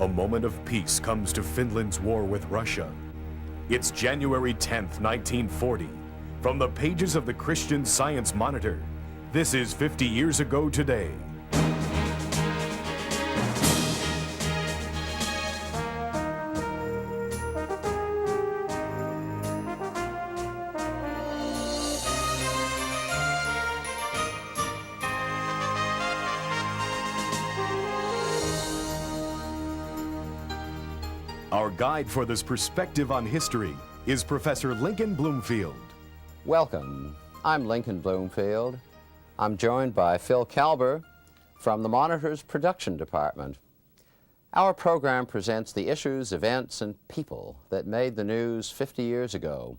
A moment of peace comes to Finland's war with Russia. It's January 10th, 1940. From the pages of the Christian Science Monitor, this is 50 years ago today. Our guide for this perspective on history is Professor Lincoln Bloomfield. Welcome. I'm Lincoln Bloomfield. I'm joined by Phil Kalber from the Monitor's production department. Our program presents the issues, events, and people that made the news 50 years ago.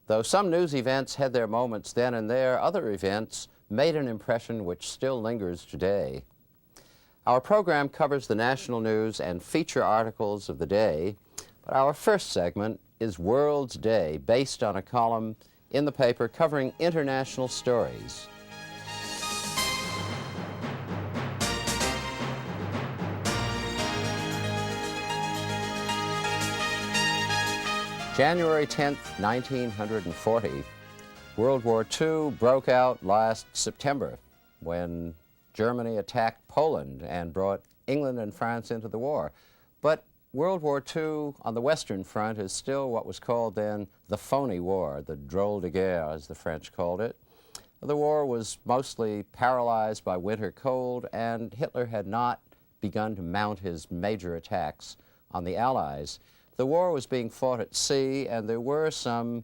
Though some news events had their moments then and there, other events made an impression which still lingers today. Our program covers the national news and feature articles of the day, but our first segment is World's Day, based on a column in the paper covering international stories. January 10th, 1940, World War II broke out last September when Germany attacked Poland and brought England and France into the war. But World War II on the Western Front is still what was called then the phony war, the drôle de guerre, as the French called it. The war was mostly paralyzed by winter cold, and Hitler had not begun to mount his major attacks on the Allies. The war was being fought at sea, and there were some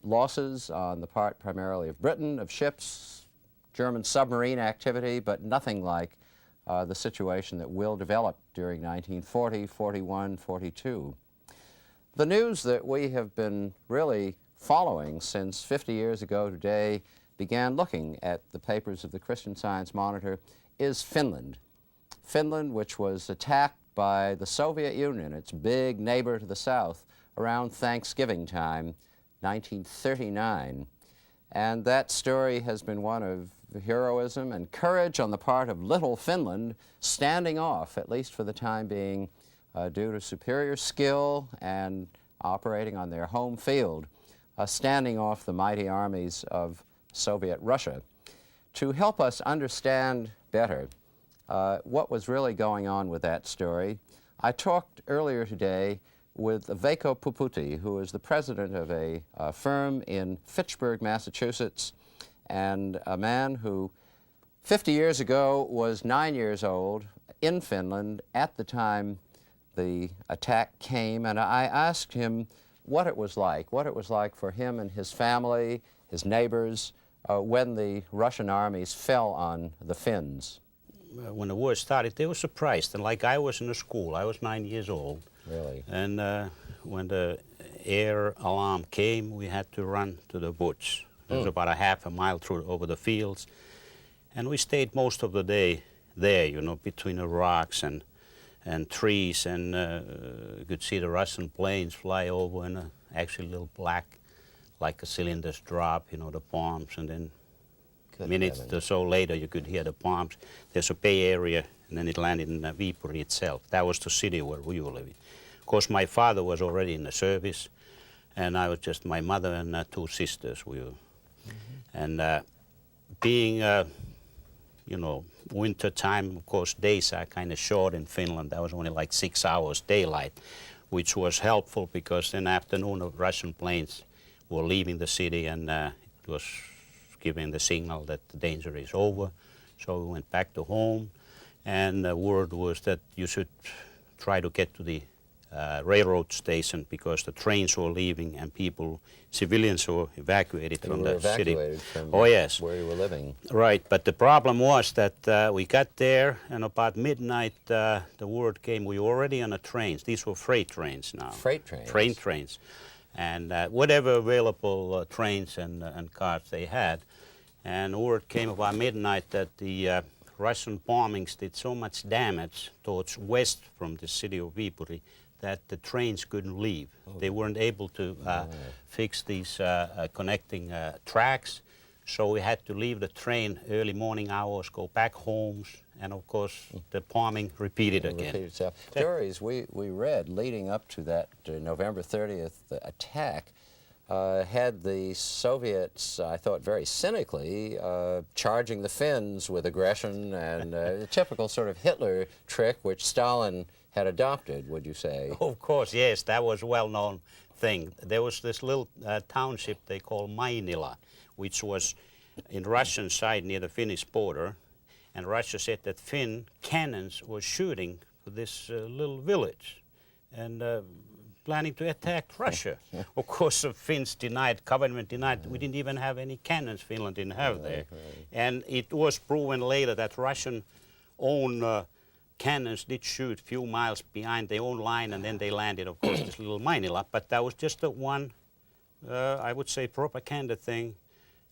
losses on the part primarily of Britain, of ships, German submarine activity, but nothing like the situation that will develop during 1940, 41, 42. The news that we have been really following since 50 years ago today began looking at the papers of the Christian Science Monitor is Finland. Finland, which was attacked by the Soviet Union, its big neighbor to the south, around Thanksgiving time, 1939. And that story has been one of heroism and courage on the part of little Finland, standing off, at least for the time being, due to superior skill and operating on their home field, standing off the mighty armies of Soviet Russia. To help us understand better what was really going on with that story, I talked earlier today with Veikko Puputti, who is the president of a firm in Fitchburg, Massachusetts, and a man who 50 years ago was 9 years old in Finland at the time the attack came, and I asked him what it was like for him and his family, his neighbors, when the Russian armies fell on the Finns. When the war started, they were surprised, and like I was in the school, I was 9 years old. Really? And when the air alarm came, we had to run to the woods. It was about a half a mile over the fields. And we stayed most of the day there, you know, between the rocks and trees. And you could see the Russian planes fly over and actually little black, like a cylinders drop, you know, the bombs. And then minutes or so later, you could hear the bombs. There's a Bay Area, and then it landed in Viipuri itself. That was the city where we were living. Of course, my father was already in the service, and I was just my mother and two sisters. We were. And being, you know, winter time, of course, days are kind of short in Finland. That was only like 6 hours daylight, which was helpful because in the afternoon the Russian planes were leaving the city, and it was giving the signal that the danger is over. So we went back to home, and the word was that you should try to get to the railroad station because the trains were leaving and civilians were evacuated from the city. From oh yes, where you were living. Right, but the problem was that we got there, and about midnight the word came. We were already on the trains. These were freight trains now. Freight trains. Freight trains, and whatever available trains and cars they had. And the word came about midnight that the Russian bombings did so much damage towards west from the city of Viipuri that the trains couldn't leave. They weren't able to fix these connecting tracks, So we had to leave the train early morning hours, go back homes, and of course the bombing repeated again. Repeat itself. Stories we read leading up to that November 30th attack had the Soviets, I thought very cynically, charging the Finns with aggression and a typical sort of Hitler trick which Stalin had adopted, would you say? Of course, yes, that was a well-known thing. There was this little township they call Mainila, which was in Russian side near the Finnish border, and Russia said that Finn cannons were shooting for this little village and planning to attack Russia. Of course, the Finns denied, government denied, we didn't even have any cannons, Finland didn't have there. And it was proven later that Russian own cannons did shoot a few miles behind their own line, and then they landed, of course, this little Mainila. But that was just the one, I would say, propaganda thing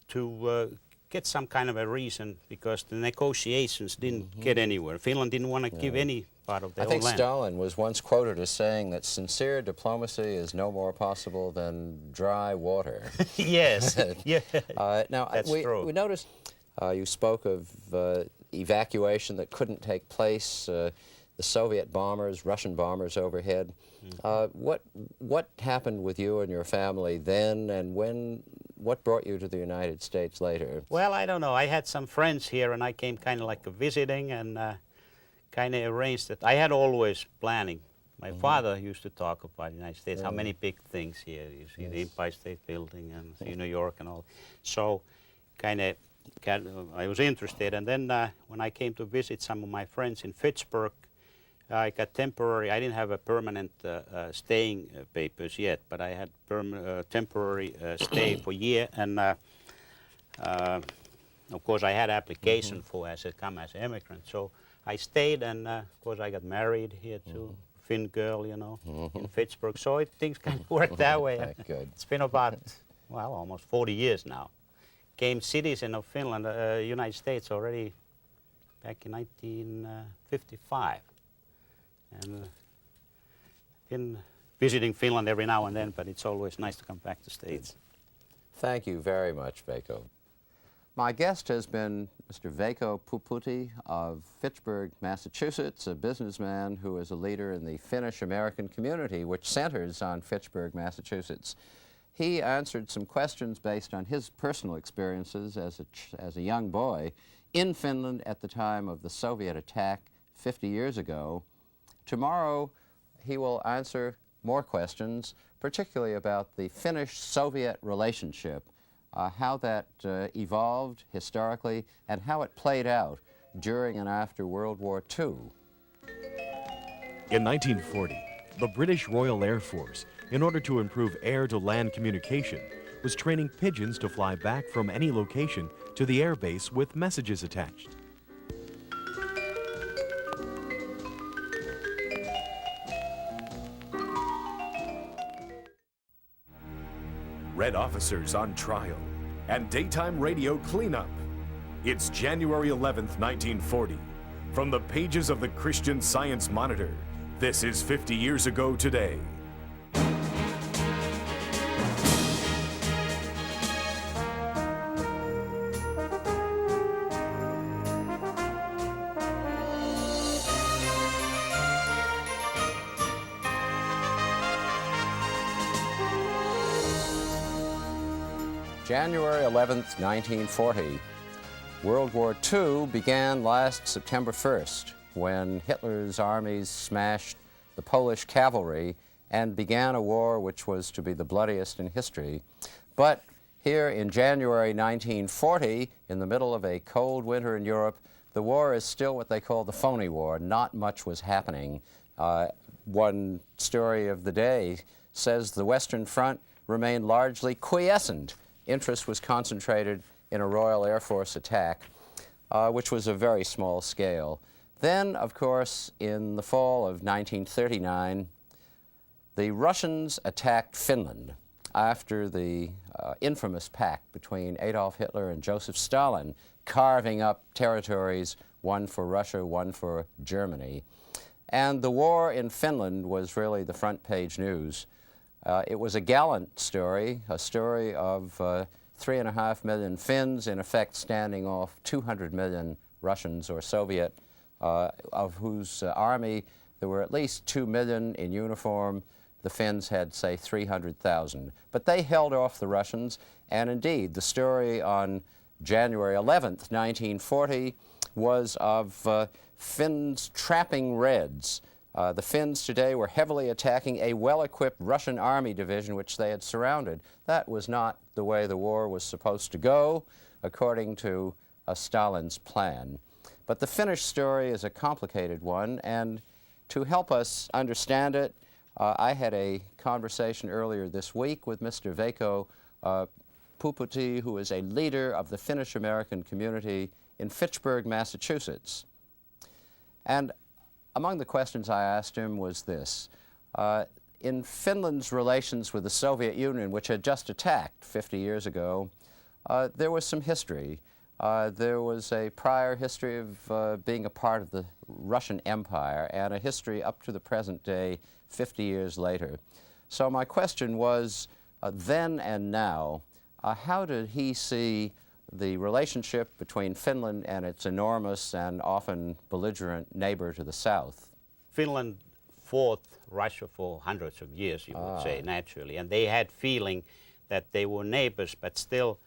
to get some kind of a reason, because the negotiations didn't get anywhere. Finland didn't want to give any part of their own land. I think Stalin was once quoted as saying that sincere diplomacy is no more possible than dry water. Yes, yeah. Now, That's true. we noticed you spoke of evacuation that couldn't take place, the Soviet bombers, Russian bombers overhead. What happened with you and your family then, and what brought you to the United States later? Well, I don't know. I had some friends here, and I came kind of like visiting, and kind of arranged that. I had always planning. My father used to talk about the United States, how many big things here. You see the Empire State Building and see New York and all. So kind of I was interested, and then when I came to visit some of my friends in Pittsburgh, I got temporary. I didn't have a permanent staying papers yet, but I had temporary stay for a year, and of course I had application for as an immigrant. So I stayed, and of course I got married here too, Finn girl, you know, in Pittsburgh. So things kind of worked that way. Good. It's been about, well, almost 40 years now. Became citizen of Finland, United States already back in 1955. And been visiting Finland every now and then, but it's always nice to come back to States. Thank you very much, Veikko. My guest has been Mr. Veikko Puputti of Fitchburg, Massachusetts, a businessman who is a leader in the Finnish-American community, which centers on Fitchburg, Massachusetts. He answered some questions based on his personal experiences as a young boy in Finland at the time of the Soviet attack 50 years ago. Tomorrow, he will answer more questions, particularly about the Finnish-Soviet relationship, how that evolved historically, and how it played out during and after World War II. In 1940, the British Royal Air Force, in order to improve air-to-land communication, was training pigeons to fly back from any location to the air base with messages attached. Red officers on trial, and daytime radio cleanup. It's January 11th, 1940. From the pages of the Christian Science Monitor, this is 50 years ago today. January 11th, 1940. World War II began last September 1st, when Hitler's armies smashed the Polish cavalry and began a war which was to be the bloodiest in history. But here in January 1940, in the middle of a cold winter in Europe, the war is still what they call the phony war. Not much was happening. One story of the day says the Western Front remained largely quiescent. Interest was concentrated in a Royal Air Force attack, which was a very small scale. Then, of course, in the fall of 1939, the Russians attacked Finland after the infamous pact between Adolf Hitler and Joseph Stalin, carving up territories, one for Russia, one for Germany. And the war in Finland was really the front page news. It was a gallant story, a story of 3.5 million Finns, in effect standing off 200 million Russians or Soviet, of whose army there were at least 2 million in uniform. The Finns had, say, 300,000. But they held off the Russians, and indeed, the story on January 11th, 1940, was of Finns trapping Reds. The Finns today were heavily attacking a well-equipped Russian army division which they had surrounded. That was not the way the war was supposed to go, according to Stalin's plan. But the Finnish story is a complicated one, and to help us understand it, I had a conversation earlier this week with Mr. Veikko Puputti, who is a leader of the Finnish-American community in Fitchburg, Massachusetts. And among the questions I asked him was this. In Finland's relations with the Soviet Union, which had just attacked 50 years ago, there was some history. There was a prior history of being a part of the Russian Empire and a history up to the present day, 50 years later. So my question was, then and now, how did he see the relationship between Finland and its enormous and often belligerent neighbor to the south? Finland fought Russia for hundreds of years, you would say, naturally, and they had feeling that they were neighbors, but still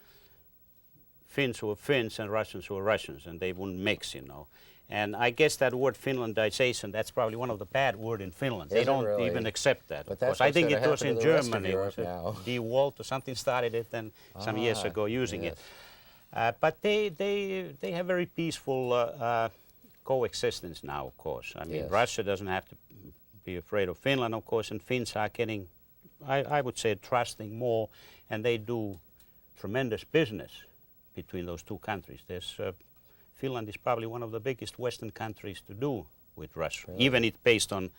Finns were Finns and Russians were Russians, and they wouldn't mix, you know. And I guess that word Finlandization, that's probably one of the bad words in Finland. They don't really even accept that. But that's I think it was to in the rest of Germany. Europe It now. was De Walt or something started it and some years ago using yes. it. But they have very peaceful coexistence now, of course. I mean, Yes. Russia doesn't have to be afraid of Finland, of course, and Finns are getting, I would say, trusting more, and they do tremendous business between those two countries. There's Finland is probably one of the biggest Western countries to do with Russia, even it's based on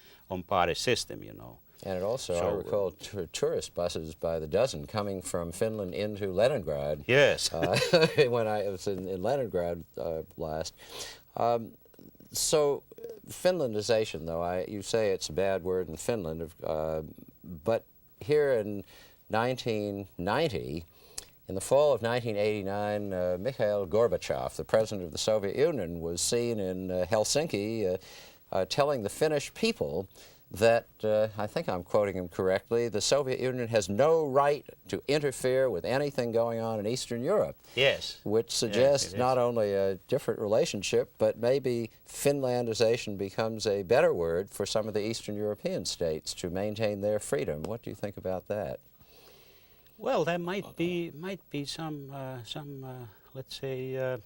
party system, you know. And it also, So, I recall, tourist buses by the dozen coming from Finland into Leningrad. Yes. When I was in Leningrad last. So Finlandization, though, you say it's a bad word in Finland, but here in 1990, in the fall of 1989, Mikhail Gorbachev, the president of the Soviet Union, was seen in Helsinki telling the Finnish people that, I think I'm quoting him correctly, the Soviet Union has no right to interfere with anything going on in Eastern Europe. Yes. Which suggests Yes, not only a different relationship, but maybe Finlandization becomes a better word for some of the Eastern European states to maintain their freedom. What do you think about that? Well, there might be some let's say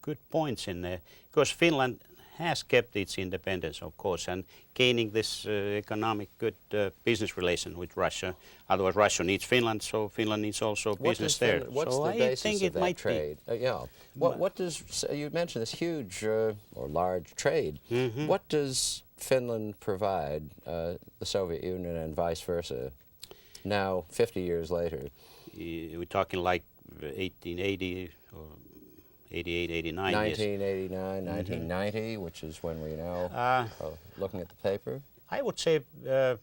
good points in there, because Finland has kept its independence, of course, and gaining this economic good business relation with Russia. Otherwise, Russia needs Finland, so Finland needs also business there. What's so the I basis think of it that might trade? Yeah. What does you mentioned this huge or large trade? Mm-hmm. What does Finland provide the Soviet Union and vice versa? Now, 50 years later. We're talking like 1880 or 88, 89. 1989, 1990, which is when we now looking at the paper. I would say a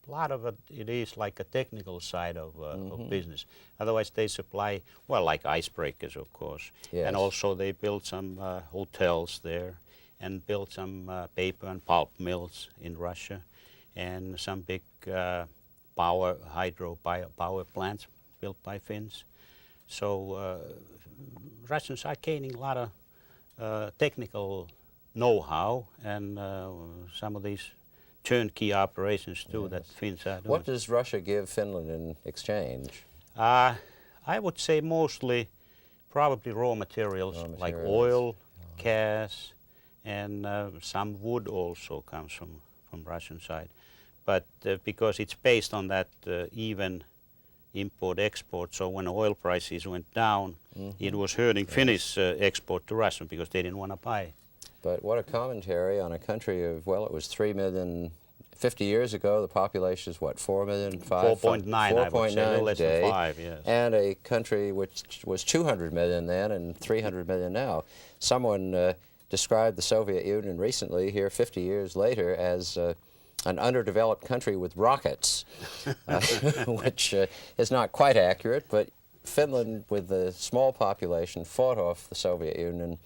lot of it is like a technical side of business. Otherwise, they supply, well, like icebreakers, of course. Yes. And also they build some hotels there and build some paper and pulp mills in Russia and some big hydro power plants built by Finns. So Russians are gaining a lot of technical know-how and some of these turnkey operations too that Finns are doing. What does Russia give Finland in exchange? I would say mostly probably raw materials like oil, gas, and some wood also comes from Russian side. But because it's based on that even import-export, so when oil prices went down, it was hurting Finnish export to Russia because they didn't want to buy. But what a commentary on a country of, well, it was 3 million. 50 years ago, the population is what, 4 million? 4.9, I would say, a little less than 5, yes. And a country which was 200 million then and 300 million now. Someone described the Soviet Union recently, here 50 years later, as an underdeveloped country with rockets, which is not quite accurate, but Finland, with a small population, fought off the Soviet Union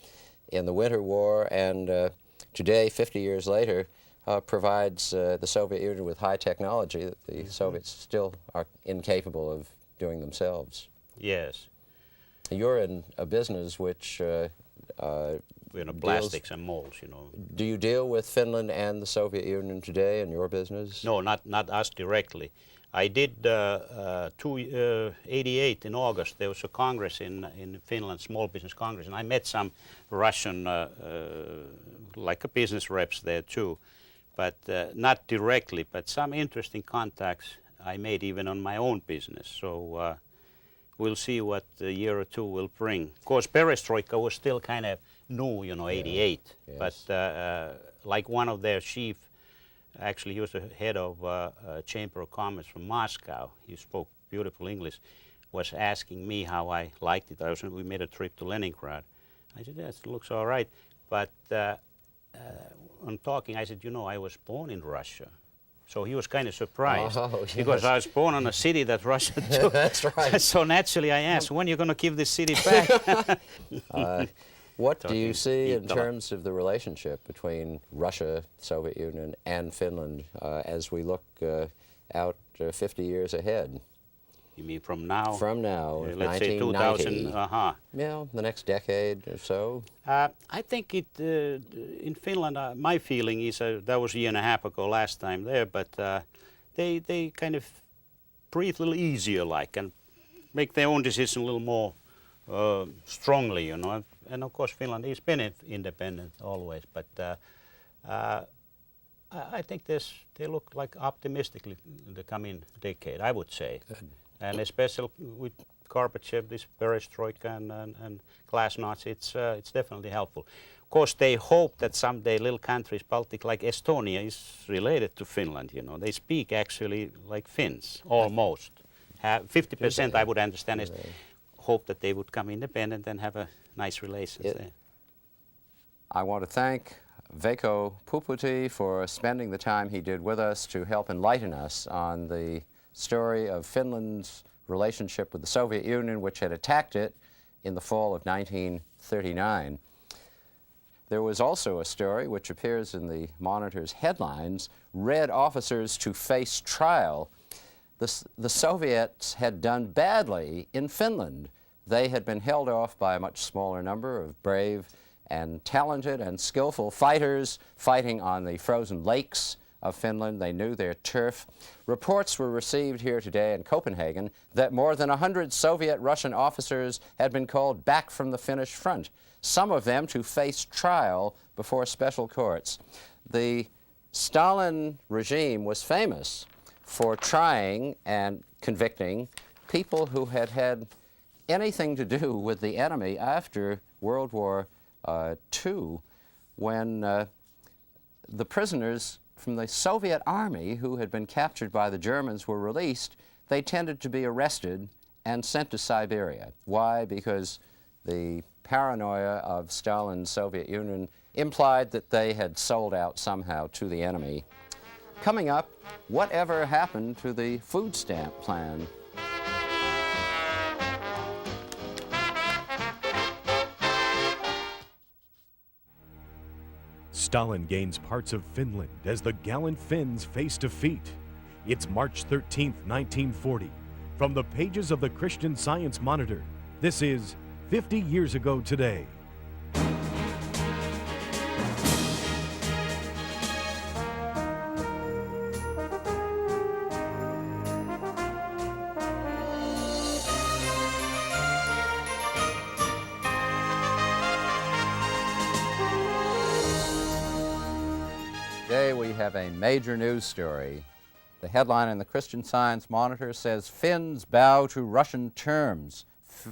in the Winter War, and today, 50 years later, provides the Soviet Union with high technology that the Soviets still are incapable of doing themselves. Yes. You're in a business which We're in plastics and molds, you know. Do you deal with Finland and the Soviet Union today in your business? No, not us directly. I did 88 in August. There was a congress in Finland, small business congress, and I met some Russian, like a business reps there too, but not directly, but some interesting contacts I made even on my own business. So we'll see what a year or two will bring. Of course, perestroika was still kind of new, you know, 88, yes. But like one of their chief, actually he was the head of Chamber of Commerce from Moscow, he spoke beautiful English, was asking me how I liked it. We made a trip to Leningrad. I said, yes, it looks all right. But on talking, I said, you know, I was born in Russia. So he was kind of surprised, yes. because I was born in a city that Russia took. That's right. So naturally I asked, when are you going to give this city back? What do you see in terms of the relationship between Russia, Soviet Union, and Finland as we look out 50 years ahead? You mean from now? From now, let's say 2000, Yeah, the next decade or so. I think it, in Finland, my feeling is, that was a year and a half ago last time there, but they kind of breathe a little easier, like, and make their own decision a little more strongly, you know. And of course Finland has been independent always, but I think they look like optimistically in the coming decade, I would say. Good. And especially with Gorbachev, this perestroika and glasnost, it's definitely helpful. Of course, they hope that someday little countries, Baltic, like Estonia, is related to Finland. You know, they speak actually like Finns, almost. 50%, I would understand, is hope that they would come independent and have a nice relations there. I want to thank Veikko Puputti for spending the time he did with us to help enlighten us on the story of Finland's relationship with the Soviet Union, which had attacked it in the fall of 1939. There was also a story which appears in the Monitor's headlines, Red Officers to Face Trial. The Soviets had done badly in Finland. They had been held off by a much smaller number of brave and talented and skillful fighters fighting on the frozen lakes of Finland. They knew their turf. Reports were received here today in Copenhagen that more than 100 Soviet-Russian officers had been called back from the Finnish front, some of them to face trial before special courts. The Stalin regime was famous for trying and convicting people who had had anything to do with the enemy after World War II, when the prisoners from the Soviet army who had been captured by the Germans were released. They tended to be arrested and sent to Siberia. Why? Because the paranoia of Stalin's Soviet Union implied that they had sold out somehow to the enemy. Coming up, whatever happened to the food stamp plan? Stalin gains parts of Finland as the gallant Finns face defeat. It's March 13th, 1940. From the pages of the Christian Science Monitor, this is 50 Years Ago Today. Today we have a major news story. The headline in the Christian Science Monitor says, Finns bow to Russian terms.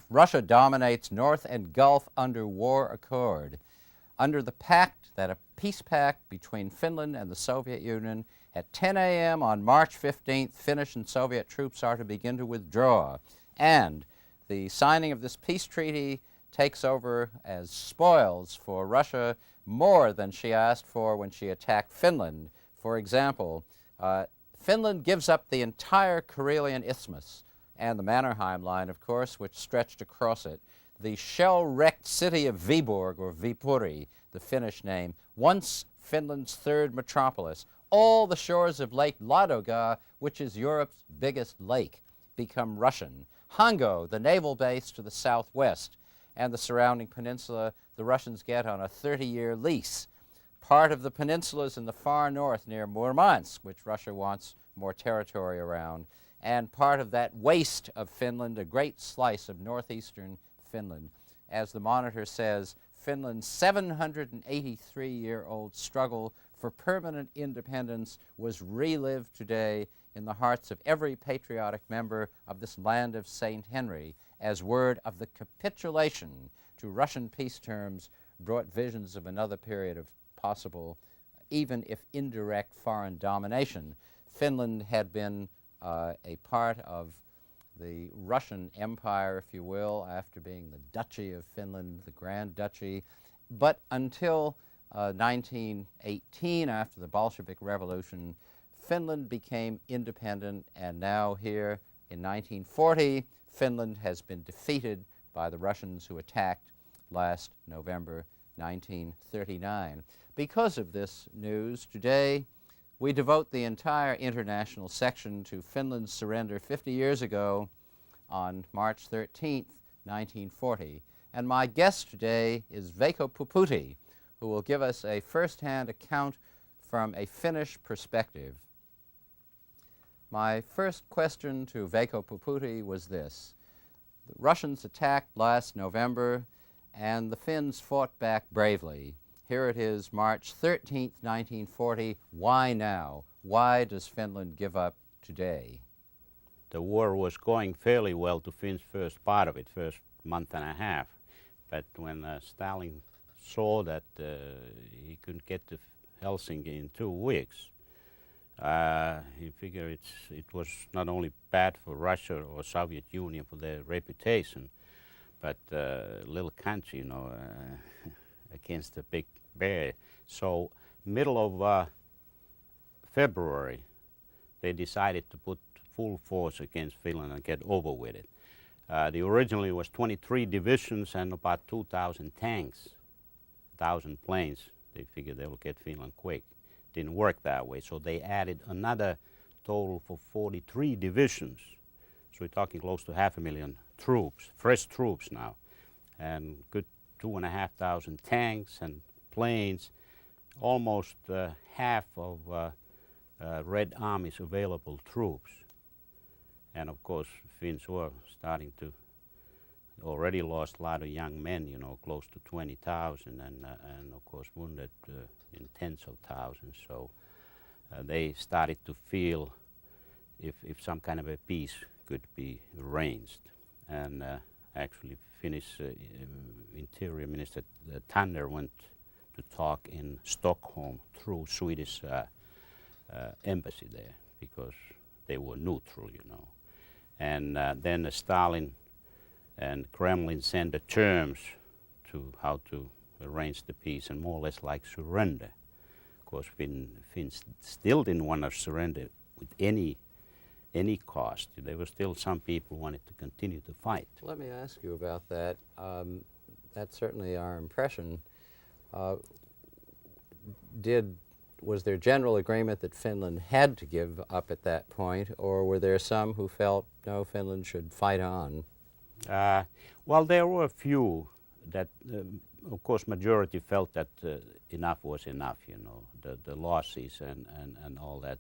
Russia dominates North and Gulf under war accord. Under the pact, a peace pact between Finland and the Soviet Union, at 10 a.m. on March 15th, Finnish and Soviet troops are to begin to withdraw. And the signing of this peace treaty takes over as spoils for Russia more than she asked for when she attacked Finland. For example, Finland gives up the entire Karelian Isthmus. and the Mannerheim Line, of course, which stretched across it. The shell-wrecked city of Viborg, or Viipuri, the Finnish name, once Finland's third metropolis. All the shores of Lake Ladoga, which is Europe's biggest lake, become Russian. Hango, the naval base to the southwest, and the surrounding peninsula, the Russians get on a 30-year lease. Part of the peninsula is in the far north near Murmansk, which Russia wants more territory around, and part of that waste of Finland, a great slice of northeastern Finland. As the Monitor says, Finland's 783-year-old struggle for permanent independence was relived today in the hearts of every patriotic member of this land of St. Henry as word of the capitulation to Russian peace terms brought visions of another period of possible, even if indirect, foreign domination. Finland had been a part of the Russian Empire, if you will, after being the Duchy of Finland, the Grand Duchy, but until 1918, after the Bolshevik Revolution, Finland became independent, and now here in 1940, Finland has been defeated by the Russians who attacked last November 1939. Because of this news, today we devote the entire international section to Finland's surrender 50 years ago on March 13th, 1940. And my guest today is Veikko Puputti, who will give us a first-hand account from a Finnish perspective. My first question to Veikko Puputti was this. The Russians attacked last November, and the Finns fought back bravely. Here it is, March 13th, 1940. Why now? Why does Finland give up today? The war was going fairly well to Finn's first part of it, first month and a half. But when Stalin saw that he couldn't get to Helsinki in 2 weeks, he figured it was not only bad for Russia or Soviet Union for their reputation, but little country, you know, against a big bear. So middle of February, they decided to put full force against Finland and get over with it. The originally was 23 divisions and about 2,000 tanks, 1,000 planes. They figured they will get Finland quick. Didn't work that way, so they added another total for 43 divisions. So we're talking close to 500,000 troops, fresh troops now, and good 2,500 tanks and planes, almost half of Red Army's available troops. And of course, Finns were starting to already lost a lot of young men, you know, close to 20,000, and of course wounded in tens of thousands. So they started to feel if some kind of a peace could be arranged. And actually, Finnish Interior Minister Tanner went to talk in Stockholm through Swedish embassy there, because they were neutral, you know. And then Stalin and Kremlin sent the terms to how to arrange the peace, and more or less like surrender. Of course, Finns still didn't want to surrender with any cost. There were still some people who wanted to continue to fight. Let me ask you about that. That's certainly our impression. Was there general agreement that Finland had to give up at that point, or were there some who felt, no, Finland should fight on? Well, there were a few that, of course, majority felt that enough was enough, you know. The losses and all that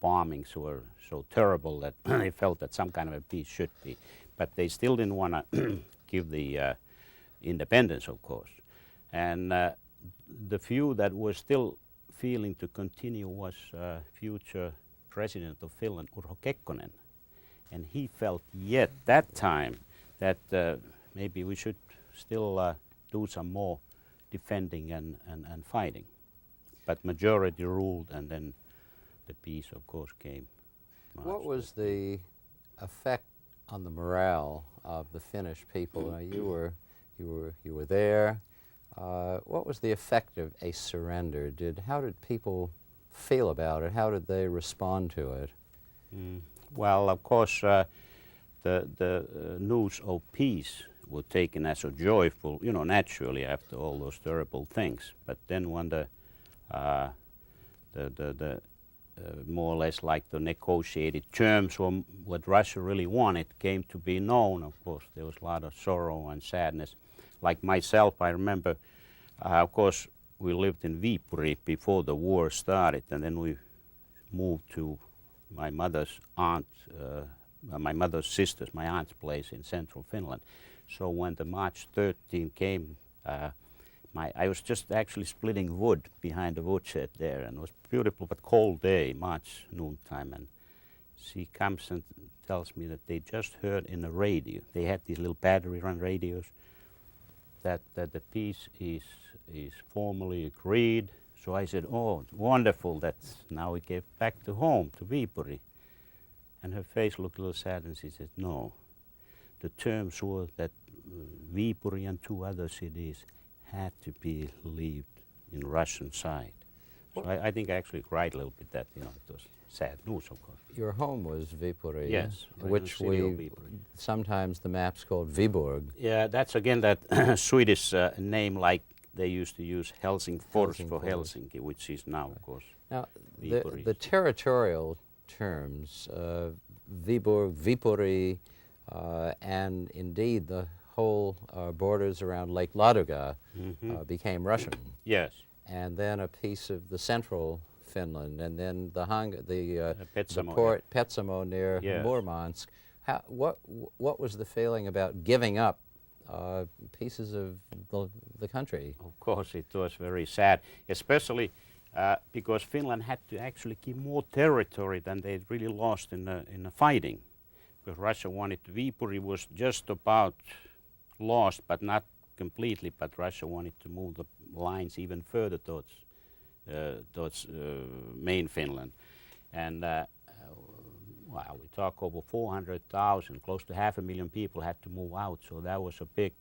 bombings were so terrible that they felt that some kind of a peace should be. But they still didn't want to give the independence, of course. And the few that were still feeling to continue was future president of Finland, Urho Kekkonen. And he felt yet that time that maybe we should still do some more defending and fighting. But majority ruled, and then the peace, of course, came. What was the effect on the morale of the Finnish people? Now, you were there. What was the effect of a surrender? How did people feel about it? How did they respond to it? Well, of course, the news of peace was taken as a joyful, you know, naturally after all those terrible things. But then when the more or less like the negotiated terms or what Russia really wanted came to be known, of course, there was a lot of sorrow and sadness. Like myself, I remember, of course, we lived in Viipuri before the war started, and then we moved to my mother's aunt, my mother's sister's, my aunt's place in central Finland. So when the March 13 came, I was just actually splitting wood behind the woodshed there, and it was beautiful but cold day, March noontime, and she comes and tells me that they just heard in the radio, they had these little battery-run radios, that the peace is formally agreed. So I said, oh, wonderful, that's now we get back to home, to Viipuri. And her face looked a little sad, and she said, no. The terms were that Viipuri and 2 other cities had to be lived in Russian side. So I think I actually cried a little bit that, you know, it was sad news, of course. Your home was Viipuri, yes, which we sometimes the maps called Viborg. Yeah, that's again that Swedish name, like they used to use Helsingfors for Helsinki, which is now, of course, now Viipuri. the territorial terms, Viborg, Viipuri, and indeed the whole borders around Lake Ladoga became Russian. Yes. And then a piece of the central Finland, and then the Petsamo, port Petsamo near yes. Murmansk. What was the feeling about giving up pieces of the country? Of course, it was very sad, especially because Finland had to actually give more territory than they really lost in the fighting. Because Russia wanted Viipuri was just about lost, but not completely. But Russia wanted to move the lines even further towards main Finland, and well, we talk over 400,000, close to 500,000 people had to move out. So that was a big,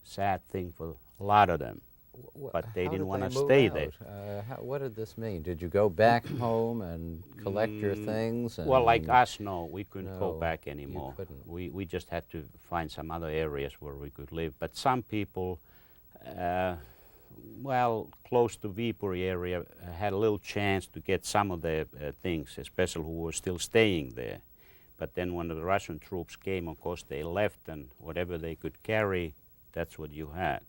sad thing for a lot of them. But they didn't want to stay there. What did this mean? Did you go back home and collect your things? And well, like us, no, we couldn't go back you anymore. couldn't. We just had to find some other areas where we could live. But some people, well, close to Viipuri area, had a little chance to get some of their things, especially who were still staying there. But then when the Russian troops came, of course, they left, and whatever they could carry, that's what you had.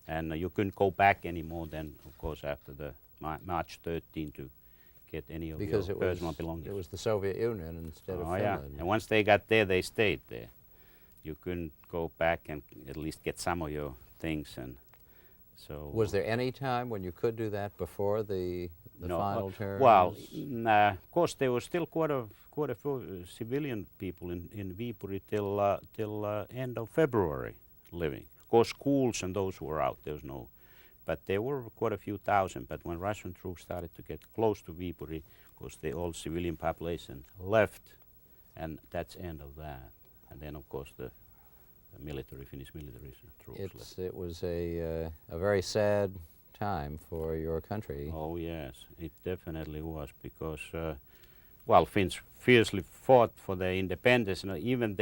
And you couldn't go back anymore then, of course, after the March 13 to get any of your personal belongings. It was the Soviet Union instead of Finland. Yeah, and once they got there, they stayed there. You couldn't go back and at least get some of your things. And so. Was there any time when you could do that before the no, final terms? Well, of course, there was still quite a few civilian people in Viipuri till end of February living. Of course, schools and those were out. There was no, but there were quite a few thousand. But when Russian troops started to get close to Viipuri, of course, the old civilian population left, and that's end of that. And then, of course, the Finnish military troops left. It was a very sad time for your country. Oh yes, it definitely was, because well, Finns fiercely fought for their independence. You know, even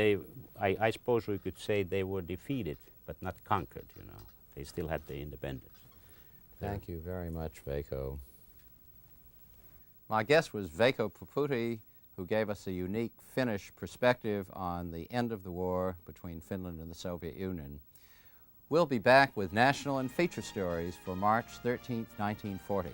I suppose we could say they were defeated, but not conquered. You know, they still had their independence. Thank you very much, Veikko. My guest was Veikko Puputti, who gave us a unique Finnish perspective on the end of the war between Finland and the Soviet Union. We'll be back with national and feature stories for March 13, 1940.